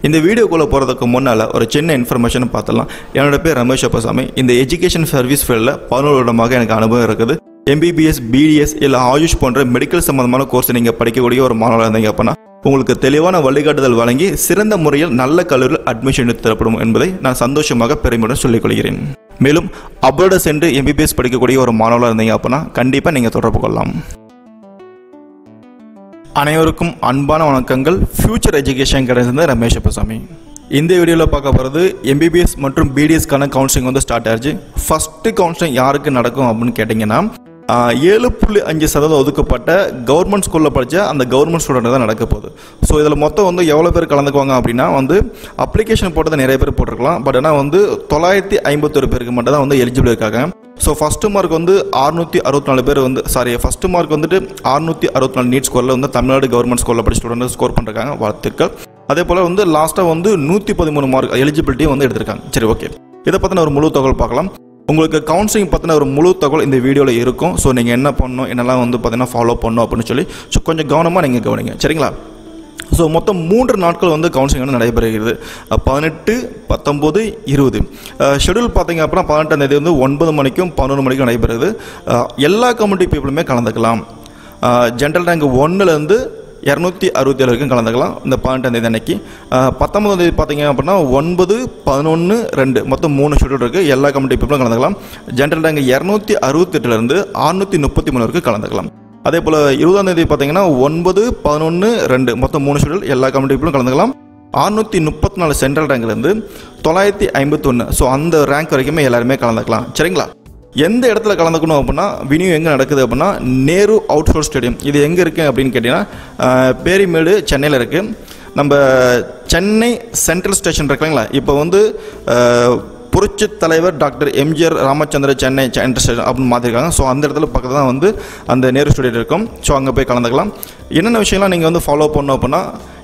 இந்த வீடியோக்குள்ளே போகிறதுக்கு முன்னால் ஒரு சின்ன இன்ஃபர்மேஷன் பார்த்துடலாம். என்னோட பேர் ரமேஷ் அப்பசாமி. இந்த எஜுகேஷன் சர்வீஸ் ஃபீல்டில் 11 வருடமாக எனக்கு அனுபவம் இருக்குது. MBBS, BDS இல்லை ஆயுஷ் போன்ற மெடிக்கல் சம்பந்தமான கோர்ஸ் நீங்கள் படிக்கக்கூடிய ஒரு மாணவராக இருந்தீங்க அப்படின்னா உங்களுக்கு தெளிவான வழிகாட்டுதல் வழங்கி சிறந்த முறையில் நல்ல கல்லூரியில் அட்மிஷன் தரப்படும் என்பதை நான் சந்தோஷமாக பெருமையுடன் சொல்லிக் கொள்கிறேன். மேலும் அப்ராட் சென்று MBBS படிக்கக்கூடிய ஒரு மாணவராக இருந்தீங்க அப்படின்னா கண்டிப்பாக நீங்கள் தொடர்பு கொள்ளலாம். அனைவருக்கும் அன்பான வணக்கங்கள். ஃபியூச்சர் எஜுகேஷன் கிடையாது ரமேஷ் அப்பசாமி. இந்த வீடியோவில் பார்க்க போகிறது MBBS மற்றும் BDSக்கான கவுன்சிலிங் வந்து ஸ்டார்ட் ஆகிடுச்சு. ஃபஸ்ட்டு கவுன்சிலிங் யாருக்கு நடக்கும் அப்படின்னு கேட்டிங்கன்னா 7.5% ஒதுக்கப்பட்ட கவர்மெண்ட் ஸ்கூலில் படித்த அந்த கவர்மெண்ட் ஸ்டூடெண்ட் தான் நடக்க போகுது. ஸோ இதில் மொத்தம் வந்து எவ்வளோ பேர் கலந்துக்குவாங்க அப்படின்னா வந்து அப்ளிகேஷன் போட்டது நிறைய பேர் போட்டிருக்கலாம். பட் ஆனால் வந்து 951 பேருக்கு மட்டும் தான் வந்து எலிஜிபிள் இருக்காங்க. ஸோ ஃபஸ்ட்டு மார்க் வந்து 664 பேர் வந்து ஃபஸ்ட்டு மார்க் வந்துட்டு 664 நீட் ஸ்கோரில் வந்து தமிழ்நாடு கவர்மெண்ட் ஸ்கூலில் படித்த ஸ்டூடெண்ட் ஸ்கோர் பண்ணுறாங்க. வாழ்த்துக்கள். அதே போல் வந்து லாஸ்ட்டாக வந்து 113 மார்க் எலிஜிபிலிட்டியும் வந்து எடுத்திருக்காங்க. சரி, ஓகே. இதை பற்றின ஒரு முழு தகவல் பார்க்கலாம். உங்களுக்கு கவுன்சிலிங் பற்றின ஒரு முழு தகவல் இந்த வீடியோவில் இருக்கும். ஸோ நீங்கள் என்ன பண்ணணும், என்னெல்லாம் வந்து பார்த்தீங்கன்னா ஃபாலோ பண்ணணும் அப்படின்னு சொல்லி ஸோ கொஞ்சம் கவனமாக நீங்கள் கவனிங்க, சரிங்களா? ஸோ மொத்தம் 3 நாட்கள் வந்து கவுன்சிலிங் வந்து நடைபெறுகிறது. 18, 19, 20. ஷெடியூல் பார்த்தீங்க அப்படின்னா 18ஆம் தேதி வந்து 9 மணிக்கும் 11 மணிக்கும் நடைபெறுது. எல்லா கம்யூனிட்டி பீப்புளுமே கலந்துக்கலாம். ஜென்ரல் ரேங்க் 1லேருந்து 267 வரைக்கும் கலந்துக்கலாம் இந்த 18ஆம் தேதி அன்னைக்கு. 19ஆம் தேதி பார்த்தீங்க அப்படின்னா 9, 11, 2 மொத்தம் 3 ஷெடியூல் இருக்குது. எல்லா கம்யூனிட்டி பீப்புளும் கலந்துக்கலாம். ஜென்ரல் ரேங்க் 268லேருந்து 633 வரைக்கும் கலந்துக்கலாம். அதே போல் 20ஆம் தேதி பார்த்தீங்கன்னா 9, 11, 2 மொத்தம் 3 ஷெடியூல். எல்லா கம்யூனிட்டி பீப்புளும் கலந்துக்கலாம். 634 சென்ட்ரல் ரேங்க்லேருந்து 951 ஸோ அந்த ரேங்க் வரைக்குமே எல்லாருமே கலந்துக்கலாம், சரிங்களா? எந்த இடத்துல கலந்துக்கணும் அப்படின்னா வினியூ எங்கே நடக்குது அப்படின்னா நேரு அவுட்டோர் ஸ்டேடியம். இது எங்கே இருக்குது அப்படின்னு கேட்டிங்கன்னா பேரிமேடு சென்னையில் இருக்குது. நம்ம சென்னை சென்ட்ரல் ஸ்டேஷன் இருக்குங்களா, இப்போ வந்து புரட்சி தலைவர் doctor MGR Ramachandra Chennai central station அப்படின்னு மாற்றிருக்காங்க. ஸோ அந்த இடத்துல பக்கத்தில் தான் வந்து அந்த நேரு ஸ்டேடியம் இருக்கும். ஸோ அங்கே போய் கலந்துக்கலாம். என்னென்ன விஷயம்லாம் நீங்கள் வந்து ஃபாலோ பண்ணணும் அப்படின்னா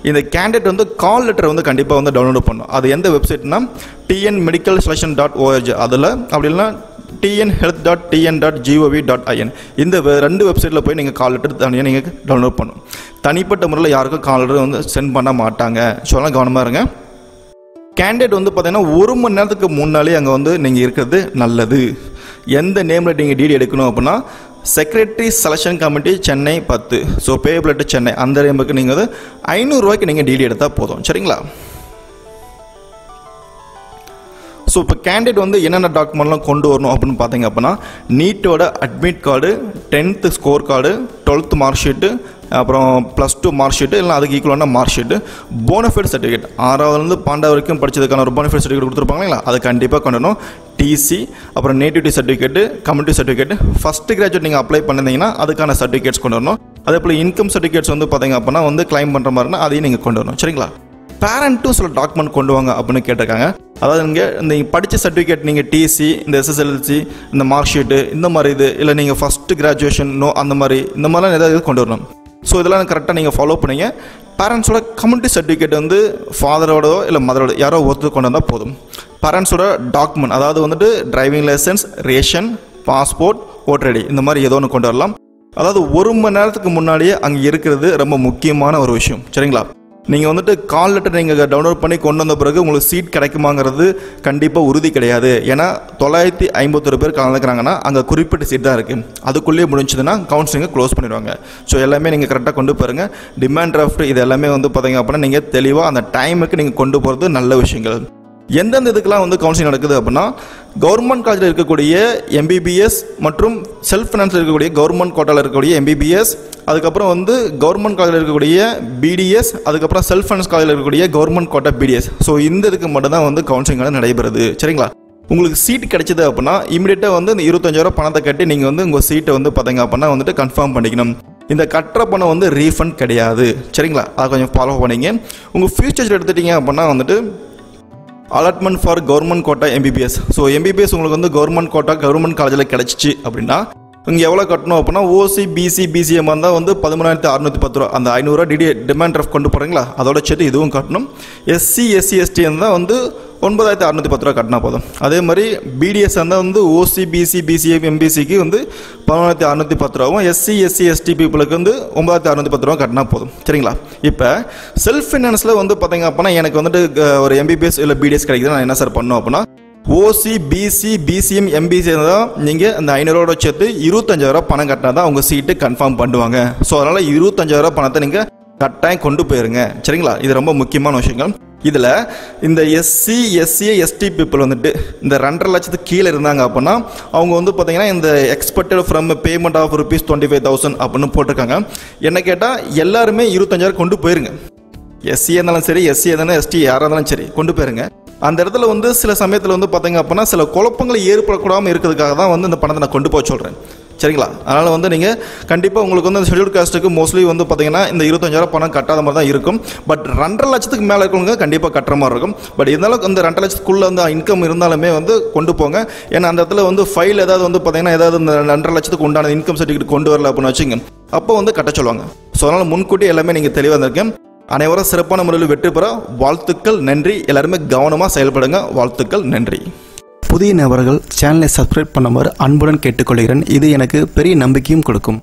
இந்த கேண்டிடேட் வந்து கால் லெட்டர் வந்து கண்டிப்பாக வந்து டவுன்லோட் பண்ணணும். அது எந்த வெப்சைட்னா tnmedicalselection.org அதில், அப்படி இல்லைன்னா tnhealth.tn.gov.in இந்த 2 வெப்சைட்டில் போய் நீங்கள் கால் லெட்டர் தனியாக நீங்கள் டவுன்லோட் பண்ணணும். தனிப்பட்ட முறையில் யாருக்கும் கால் லெட்டர் வந்து சென்ட் பண்ண மாட்டாங்க. ஸோ அதெல்லாம் கவனமாக இருங்க. கேண்டிடேட் வந்து பார்த்தீங்கன்னா 1 மணி நேரத்துக்கு முன்னாலே அங்கே வந்து நீங்கள் இருக்கிறது நல்லது. எந்த நேமில் நீங்கள் டிடி எடுக்கணும் அப்படின்னா secretary selection committee Chennai 10 so payable Chennai அந்த நேமுக்கு நீங்கள் வந்து 500 ரூபாய்க்கு நீங்கள் டிடி எடுத்தால் போதும், சரிங்களா? ஸோ இப்போ கேண்டிடேட் வந்து என்னென்ன டாக்குமெண்ட்லாம் கொண்டு வரணும் அப்படின்னு பார்த்தீங்க அப்படின்னா நீட்டோட admit card, 10th score card, 12th mark sheet, அப்புறம் +2 மார்க் ஷீட்டு, இல்லை அதுக்கு ஈக்குவலான மார்க் ஷீட்டு, போனஃபைட் சர்டிஃபிகேட் 6ஆவதுலேருந்து 12 வரைக்கும் படித்ததுக்கான ஒரு போனஃபைட் சர்டிஃபிகேட் கொடுத்துருப்பாங்களா, அது கண்டிப்பாக கொண்டு வரணும். TC, அப்புறம் nativity certificate, community certificate, first graduate நீங்கள் அப்ளை பண்ணிருந்தீங்கன்னா அதுக்கான சர்டிஃபிகேட்ஸ் கொண்டு வரணும். அதே போல் இன்கம் சர்டிஃபிகேட்ஸ் வந்து பார்த்தீங்க அப்படின்னா வந்து கிளைம் பண்ணுற மாதிரினா அதையும் நீங்கள் கொண்டு வரணும், சரிங்களா? பேரண்ட்டும் சில டாக்குமெண்ட் கொண்டு வாங்க அப்படின்னு கேட்டிருக்காங்க. அதாவது நீங்கள் படித்த சர்டிஃபிகேட், நீங்கள் TC, இந்த SSLC, இந்த மார்க் ஷீட்டு, இந்த மாதிரி இது இல்லை நீங்கள் ஃபஸ்ட்டு கிராஜுவேஷன் அந்த மாதிரிலாம் ஏதாவது கொண்டு வரணும். ஸோ இதெல்லாம் கரெக்டாக நீங்கள் ஃபாலோ பண்ணிங்க. பேரண்ட்ஸோட கம்யூனிட்டி சர்டிஃபிகேட் வந்து ஃபாதரோடோ இல்லை மதரோட யாரோ ஒருத்தர் கொண்டு வந்தால் போதும். பேரண்ட்ஸோட டாக்குமெண்ட் அதாவது வந்துட்டு driving license, ration, passport, voter ID இந்த மாதிரி ஏதோ ஒன்று கொண்டு வரலாம். அதாவது 1 மணி நேரத்துக்கு முன்னாடியே அங்கே இருக்கிறது ரொம்ப முக்கியமான ஒரு விஷயம், சரிங்களா? நீங்கள் வந்துட்டு கால் லெட்டர் நீங்கள் டவுன்லோட் பண்ணி கொண்டு வந்த பிறகு உங்களுக்கு சீட் கிடைக்குமாங்கிறது கண்டிப்பாக உறுதி கிடையாது. ஏன்னா 951 பேர் கலந்துக்கிறாங்கன்னா அங்கே குறிப்பிட்ட சீட் தான் இருக்குது. அதுக்குள்ளேயே முடிஞ்சதுன்னா கவுன்சிலிங்கை க்ளோஸ் பண்ணிடுவாங்க. ஸோ எல்லாமே நீங்கள் கரெக்டாக கொண்டு போயிருங்க. டிமாண்ட் டிராஃப்ட் இது எல்லாமே வந்து பார்த்தீங்க அப்படின்னா நீங்கள் தெளிவாக அந்த டைமுக்கு நீங்கள் கொண்டு போகிறது நல்ல விஷயங்கள். எந்தெந்த இதுக்கெல்லாம் வந்து கவுன்சிலிங் நடக்குது அப்படின்னா கவர்மெண்ட் காலேஜில் இருக்கக்கூடிய MBBS மற்றும் செல்ஃப் ஃபினான்ஸில் இருக்கக்கூடிய கவர்மெண்ட் கோட்டாவில் இருக்கக்கூடிய MBBS, அதுக்கப்புறம் வந்து கவர்மெண்ட் காலேஜில் இருக்கக்கூடிய BDS, அதுக்கப்புறம் செல்ஃப் ஃபைனான்ஸ் காலேஜில் இருக்கக்கூடிய கவர்மெண்ட் கோட்டா BDS. ஸோ இந்த இதுக்கு மட்டும் தான் வந்து கவுன்சிலிங் நடைபெறுது, சரிங்களா? உங்களுக்கு சீட் கிடைச்சது அப்படின்னா இமீடியட்டாக வந்து இந்த 25,000 பணத்தை கட்டி நீங்கள் வந்து உங்கள் சீட்டை வந்து பார்த்தீங்க அப்படின்னா வந்துட்டு கன்ஃபார்ம் பண்ணிக்கணும். இந்த கட்டுற பணம் வந்து ரீஃபண்ட் கிடையாது, சரிங்களா? அதை கொஞ்சம் ஃபாலோ பண்ணிங்க. உங்கள் ஃபியூச்சர் எடுத்துட்டீங்க அப்படின்னா வந்துட்டு allotment for government quota MBBS. So MBBS உங்களுக்கு வந்து கவர்மெண்ட் கோட்டா கவர்மெண்ட் காலேஜில் கிடச்சிச்சு அப்படின்னா இங்கே எவ்வளோ கட்டணும் அப்படின்னா OC, BC, BCM இருந்தால் வந்து 13,610 ரூபா. அந்த 500 ரூபா டிமாண்ட் டிராஃப்ட் கொண்டு போகிறீங்களா அதோட சேர்த்து இதுவும் கட்டணும். SC, SC, ST இருந்தால் வந்து 9,610 ரூபா கட்டினா போதும். அதே மாதிரி பிடிஎஸ் இருந்தால் வந்து ஓசி, பிசி, பிசிஎம், எம்பிசிக்கு வந்து 11,610 ரூபாவும், எஸ்சி, எஸ்சி, எஸ்டி பீப்புளுக்கு வந்து 9,610 ரூபா கட்டினா போதும். சரிங்களா? இப்போ செல்ஃப் ஃபினான்ஸில் வந்து பார்த்தீங்க அப்படின்னா எனக்கு வந்துட்டு ஒரு எம்பிபிஎஸ் இல்லை பிடிஎஸ் கிடைக்குது, நான் என்ன சார் பண்ணணும் அப்படின்னா ஓசி, பிசி, பிசிஎம், எம்பிசி தான் நீங்கள் அந்த 500 ரூபா சேர்த்து 25,000 ரூபா பணம் கட்டினா தான் உங்கள் சீட்டு கன்ஃபார்ம் பண்ணுவாங்க. ஸோ அதனால் 25,000 ரூபா பணத்தை நீங்கள் கட்டாயம் கொண்டு போயிருங்க. சரிங்களா? இது ரொம்ப முக்கியமான விஷயங்கள். இதில் இந்த எஸ்சி, எஸ்சி, எஸ்டி பீப்புள் வந்துட்டு இந்த 2.5 லட்சத்துக்கு கீழே இருந்தாங்க அப்படின்னா அவங்க வந்து பார்த்தீங்கன்னா இந்த எக்ஸ்பெக்டட் ஃப்ரம் பேமெண்ட் ஆஃப் ₹25,000 அப்படின்னு போட்டிருக்காங்க. என்ன கேட்டால் எல்லாருமே 25,000 கொண்டு போயிருங்க. எஸ்சி இருந்தாலும் சரி, எஸ்சி இருந்தாலும், எஸ்டி யாராக இருந்தாலும் சரி, கொண்டு போயிருங்க. அந்த இடத்துல வந்து சில சமயத்தில் வந்து பார்த்தீங்க அப்படின்னா சில குழப்பங்களை ஏற்படக்கூடாமல் இருக்கிறதுக்காக தான் வந்து இந்த பணத்தை நான் கொண்டு போக சொல்கிறேன். சரிங்களா? அதனால் வந்து நீங்கள் கண்டிப்பாக உங்களுக்கு வந்து ஷெட்யூல் காஸ்ட்டுக்கு மோஸ்ட்லி வந்து பார்த்தீங்கன்னா இந்த 25,000 பணம் கட்டாத மாதிரி தான் இருக்கும். பட் 2.5 லட்சத்துக்கு மேலே இருக்கவங்க கண்டிப்பாக கட்டுற மாதிரி இருக்கும். பட் இருந்தாலும் அந்த 2.5 லட்சத்துக்குள்ளே வந்து இன்கம் இருந்தாலுமே வந்து கொண்டு போங்க. ஏன்னா அந்த இடத்துல வந்து ஃபைல் ஏதாவது வந்து பார்த்தீங்கன்னா ஏதாவது இந்த 2.5 லட்சத்துக்கு உண்டான இன்கம் சர்டிஃபிகேட் கொண்டு வரல அப்படின்னு வச்சுங்க, அப்போ வந்து கட்ட சொல்லுவாங்க. ஸோ அதனால் முன்கூட்டி எல்லாமே நீங்கள் தெளிவாக இருந்திருக்கேன். அனைவரும் சிறப்பான முறையில் வெற்றி பெற வாழ்த்துக்கள், நன்றி. எல்லாருமே கவனமாக செயல்படுங்க. வாழ்த்துக்கள், நன்றி. புதிய நபர்கள் சேனலை சப்ஸ்கிரைப் பண்ணுமாறு அன்புடன் கேட்டுக்கொள்கிறேன். இது எனக்கு பெரிய நம்பிக்கையும் கொடுக்கும்.